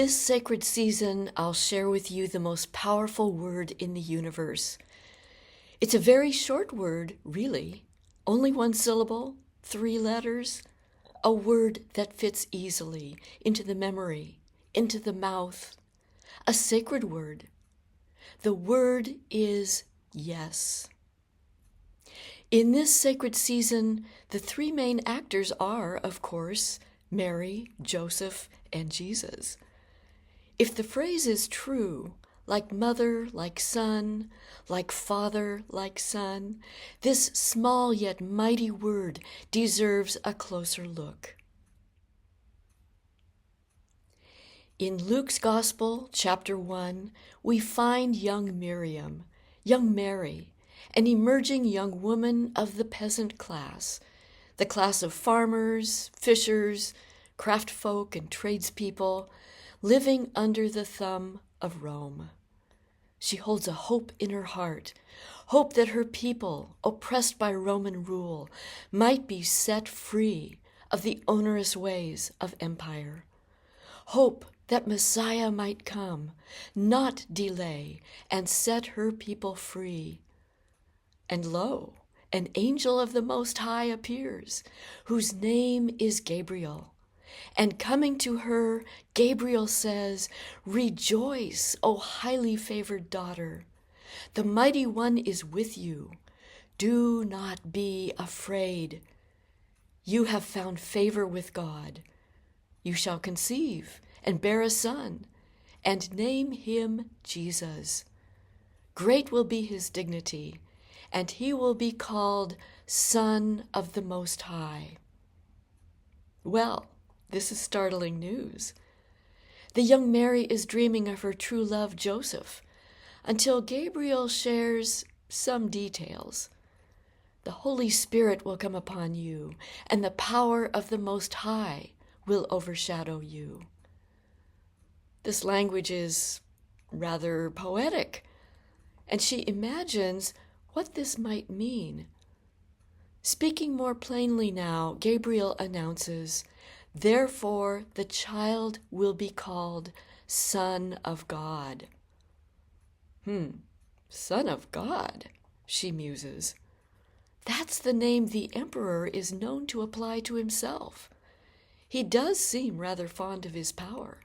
this sacred season, I'll share with you the most powerful word in the universe. It's a very short word, really. Only one syllable, 3 letters. A word that fits easily into the memory, into the mouth. A sacred word. The word is yes. In this sacred season, the 3 main actors are, of course, Mary, Joseph, and Jesus. If the phrase is true, like mother, like son, like father, like son, this small yet mighty word deserves a closer look. In Luke's Gospel, chapter 1, we find young Miriam, young Mary, an emerging young woman of the peasant class, the class of farmers, fishers, craftfolk, and tradespeople, living under the thumb of Rome. She holds a hope in her heart, hope that her people, oppressed by Roman rule, might be set free of the onerous ways of empire. Hope that Messiah might come, not delay, and set her people free. And lo, an angel of the Most High appears, whose name is Gabriel. And coming to her, Gabriel says, "Rejoice, O highly favored daughter. The Mighty One is with you. Do not be afraid. You have found favor with God. You shall conceive and bear a son, and name him Jesus. Great will be his dignity, and he will be called Son of the Most High." Well, this is startling news. The young Mary is dreaming of her true love, Joseph, until Gabriel shares some details. The Holy Spirit will come upon you, and the power of the Most High will overshadow you. This language is rather poetic, and she imagines what this might mean. Speaking more plainly now, Gabriel announces, "Therefore the child will be called Son of God." Son of God, she muses. That's the name the emperor is known to apply to himself. He does seem rather fond of his power.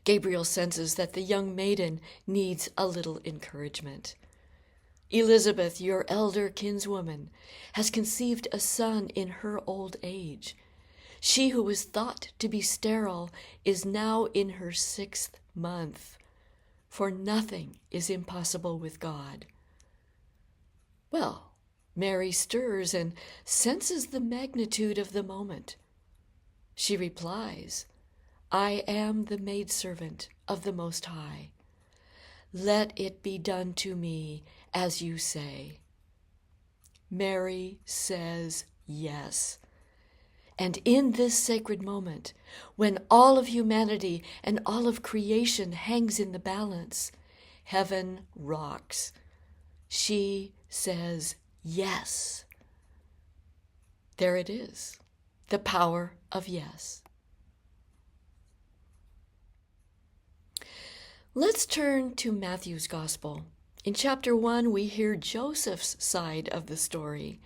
Gabriel senses that the young maiden needs a little encouragement. "Elizabeth, your elder kinswoman, has conceived a son in her old age. She who was thought to be sterile is now in her 6th month, for nothing is impossible with God." Well, Mary stirs and senses the magnitude of the moment. She replies, "I am the maidservant of the Most High. Let it be done to me as you say." Mary says yes. And in this sacred moment, when all of humanity and all of creation hangs in the balance, heaven rocks. She says yes. There it is, the power of yes. Let's turn to Matthew's Gospel. In chapter 1, we hear Joseph's side of the story.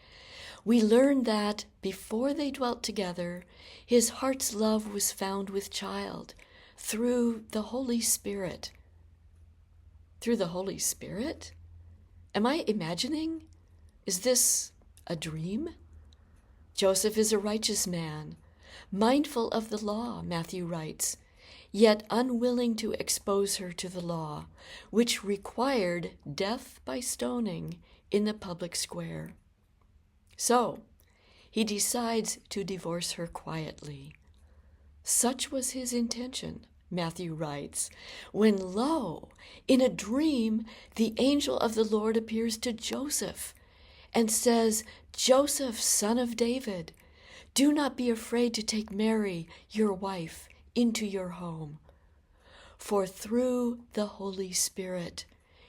We learn that before they dwelt together, his heart's love was found with child through the Holy Spirit. Through the Holy Spirit? Am I imagining? Is this a dream? Joseph is a righteous man, mindful of the law, Matthew writes, yet unwilling to expose her to the law, which required death by stoning in the public square. So, he decides to divorce her quietly. Such was his intention, Matthew writes, when lo, in a dream, the angel of the Lord appears to Joseph and says, "Joseph, son of David, do not be afraid to take Mary, your wife, into your home. For through the Holy Spirit,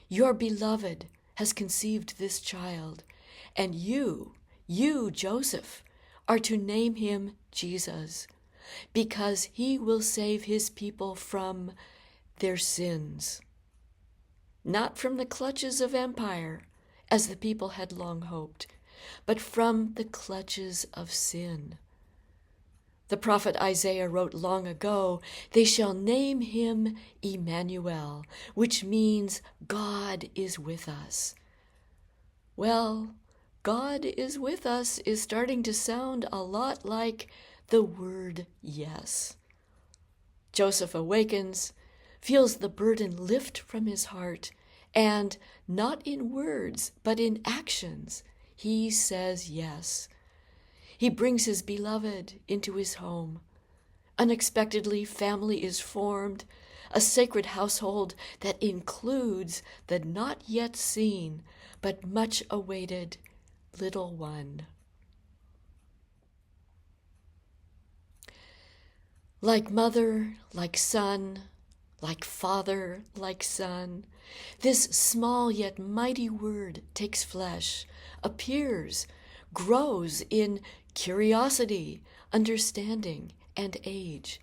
your beloved has conceived this child, and you, Joseph, are to name him Jesus, because he will save his people from their sins. Not from the clutches of empire, as the people had long hoped, but from the clutches of sin. The prophet Isaiah wrote long ago, "They shall name him Emmanuel," which means God is with us. Well, God is with us is starting to sound a lot like the word yes. Joseph awakens, feels the burden lift from his heart, and not in words, but in actions, he says yes. He brings his beloved into his home. Unexpectedly, family is formed, a sacred household that includes the not yet seen, but much awaited little one. Like mother, like son, like father, like son, this small yet mighty word takes flesh, appears, grows in curiosity, understanding, and age.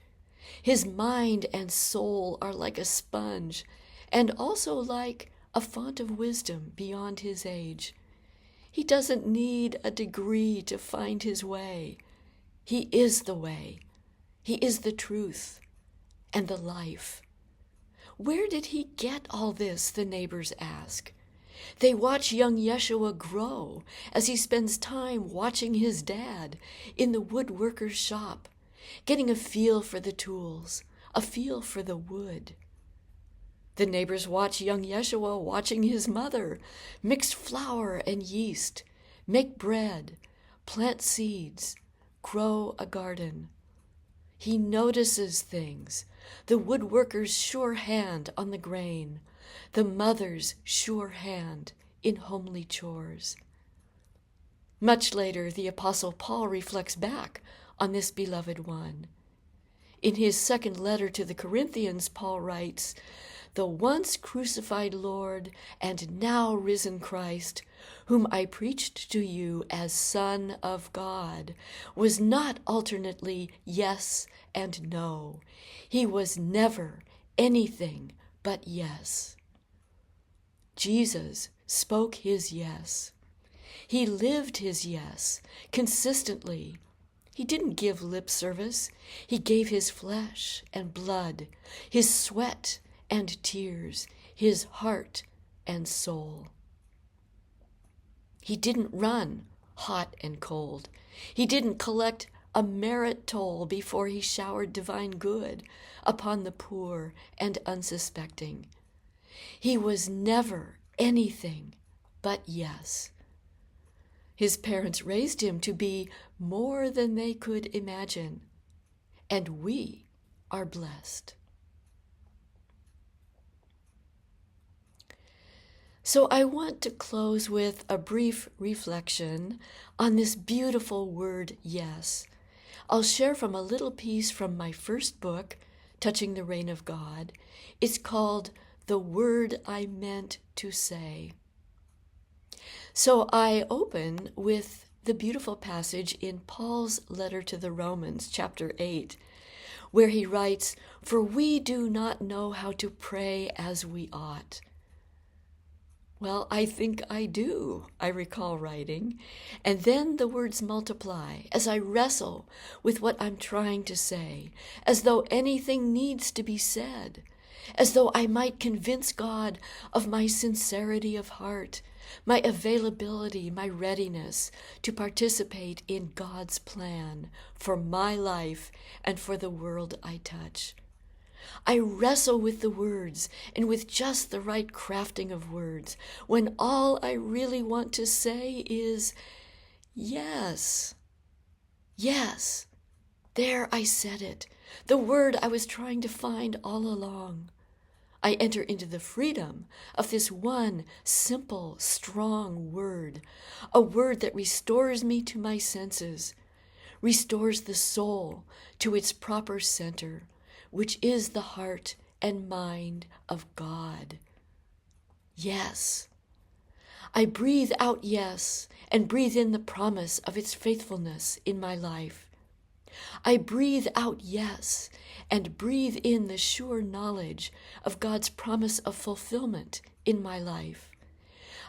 His mind and soul are like a sponge, and also like a font of wisdom beyond his age. He doesn't need a degree to find his way. He is the way. He is the truth and the life. Where did he get all this, the neighbors ask. They watch young Yeshua grow as he spends time watching his dad in the woodworker's shop, getting a feel for the tools, a feel for the wood. The neighbors watch young Yeshua watching his mother mix flour and yeast, make bread, plant seeds, grow a garden. He notices things, the woodworker's sure hand on the grain, the mother's sure hand in homely chores. Much later, the Apostle Paul reflects back on this beloved one. In his second letter to the Corinthians, Paul writes, "The once crucified Lord and now risen Christ, whom I preached to you as Son of God, was not alternately yes and no. He was never anything but yes." Jesus spoke his yes. He lived his yes consistently. He didn't give lip service. He gave his flesh and blood, his sweat and tears, his heart and soul. He didn't run hot and cold. He didn't collect a merit toll before he showered divine good upon the poor and unsuspecting. He was never anything but yes. His parents raised him to be more than they could imagine, and we are blessed. So I want to close with a brief reflection on this beautiful word, yes. I'll share from a little piece from my first book, Touching the Reign of God. It's called The Word I Meant to Say. So I open with the beautiful passage in Paul's letter to the Romans, chapter 8, where he writes, "For we do not know how to pray as we ought." Well, I think I do, I recall writing. And then the words multiply as I wrestle with what I'm trying to say, as though anything needs to be said, as though I might convince God of my sincerity of heart, my availability, my readiness to participate in God's plan for my life and for the world I touch. I wrestle with the words and with just the right crafting of words when all I really want to say is yes. Yes. There I said it, the word I was trying to find all along. I enter into the freedom of this one simple, strong word, a word that restores me to my senses, restores the soul to its proper center, which is the heart and mind of God. Yes. I breathe out yes and breathe in the promise of its faithfulness in my life. I breathe out yes and breathe in the sure knowledge of God's promise of fulfillment in my life.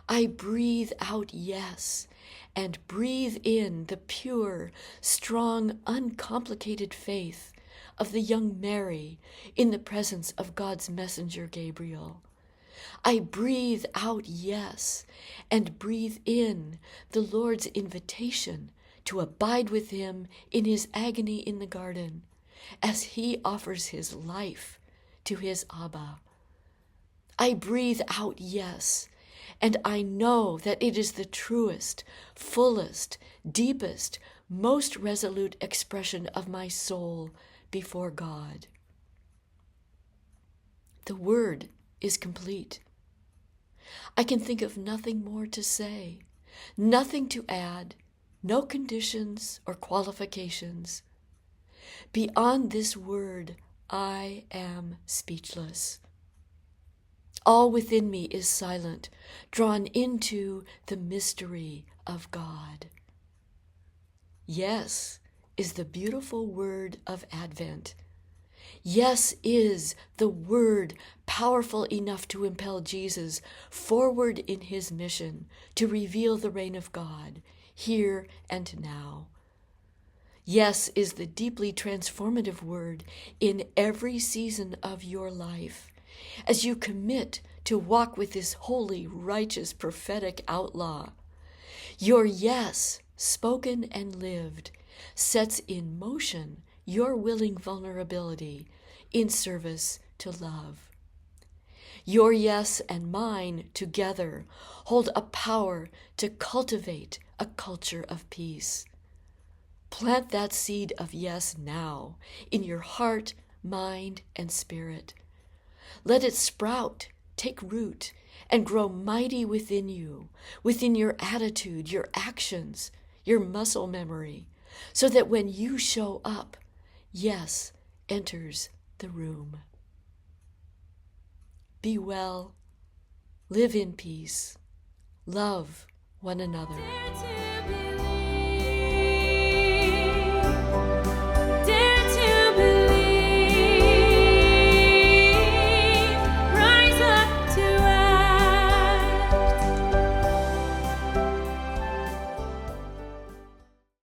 I breathe out yes and breathe in the pure, strong, uncomplicated faith of the young Mary in the presence of God's messenger Gabriel. I breathe out yes and breathe in the Lord's invitation to abide with him in his agony in the garden as he offers his life to his Abba. I breathe out yes, and I know that it is the truest, fullest, deepest, most resolute expression of my soul before God. The word is complete. I can think of nothing more to say, nothing to add, no conditions or qualifications. Beyond this word, I am speechless. All within me is silent, drawn into the mystery of God. Yes is the beautiful word of Advent. Yes is the word powerful enough to impel Jesus forward in his mission to reveal the reign of God here and now. Yes is the deeply transformative word in every season of your life as you commit to walk with this holy, righteous, prophetic outlaw. Your yes, spoken and lived, sets in motion your willing vulnerability in service to love. Your yes and mine together hold a power to cultivate a culture of peace. Plant that seed of yes now in your heart, mind, and spirit. Let it sprout, take root, and grow mighty within you, within your attitude, your actions, your muscle memory, so that when you show up, yes enters the room. Be well, live in peace, love one another.